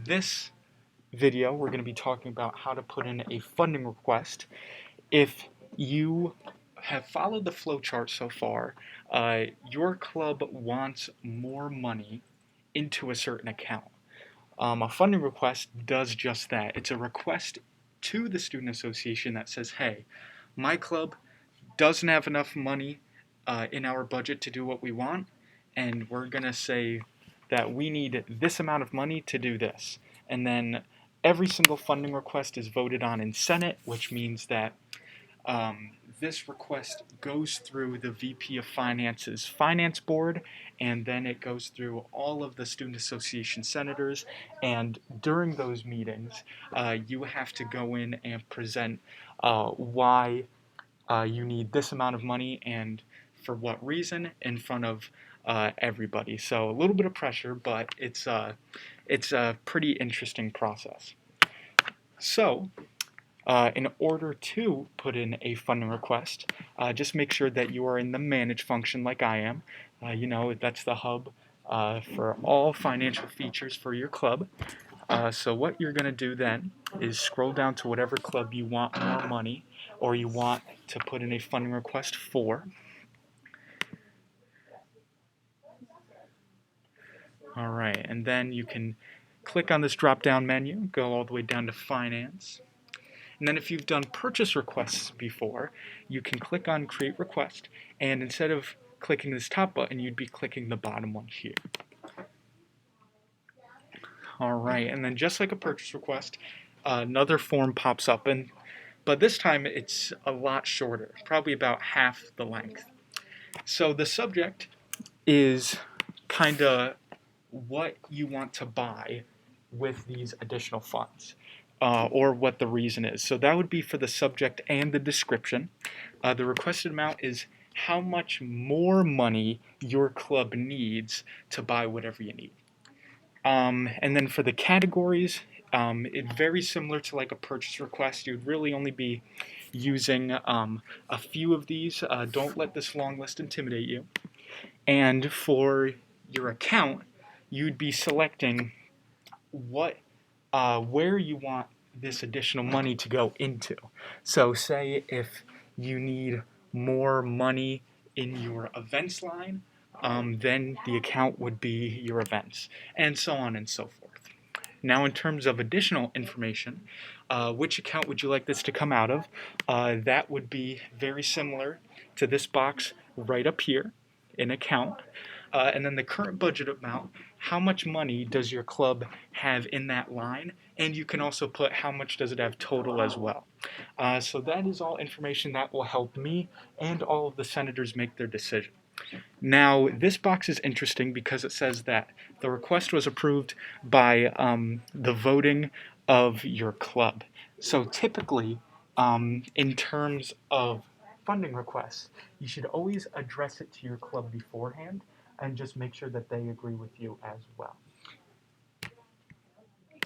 this video, we're going to be talking about how to put in a funding request. If you have followed the flowchart so far, your club wants more money into a certain account. A funding request does just that. It's a request to the student association that says, hey, my club doesn't have enough money in our budget to do what we want, and we're going to say that we need this amount of money to do this. And then every single funding request is voted on in Senate, which means that this request goes through the VP of Finance's finance board, and then it goes through all of the student association senators. And during those meetings, you have to go in and present why you need this amount of money and for what reason in front of everybody. So a little bit of pressure, but it's a pretty interesting process. So in order to put in a funding request, just make sure that you are in the manage function like I am. That's the hub for all financial features for your club. So what you're going to do then is scroll down to whatever club you want more money or you want to put in a funding request for. All right, and then you can click on this drop-down menu, go all the way down to Finance. And then if you've done purchase requests before, you can click on Create Request, and instead of clicking this top button, you'd be clicking the bottom one here. All right, and then just like a purchase request, another form pops up, but this time it's a lot shorter, probably about half the length. So the subject is kind of what you want to buy with these additional funds, or what the reason is. So that would be for the subject and the description. The requested amount is how much more money your club needs to buy whatever you need. And then for the categories, it's very similar to like a purchase request. You'd really only be using a few of these. Don't let this long list intimidate you. And for your account, you'd be selecting where you want this additional money to go into. So say if you need more money in your events line, then the account would be your events, and so on and so forth. Now, in terms of additional information, which account would you like this to come out of? That would be very similar to this box right up here, in account. And then the current budget amount, how much money does your club have in that line? And you can also put how much does it have total as well. So that is all information that will help me and all of the senators make their decision. Now, this box is interesting because it says that the request was approved by the voting of your club. So typically, in terms of funding requests, you should always address it to your club beforehand and just make sure that they agree with you as well.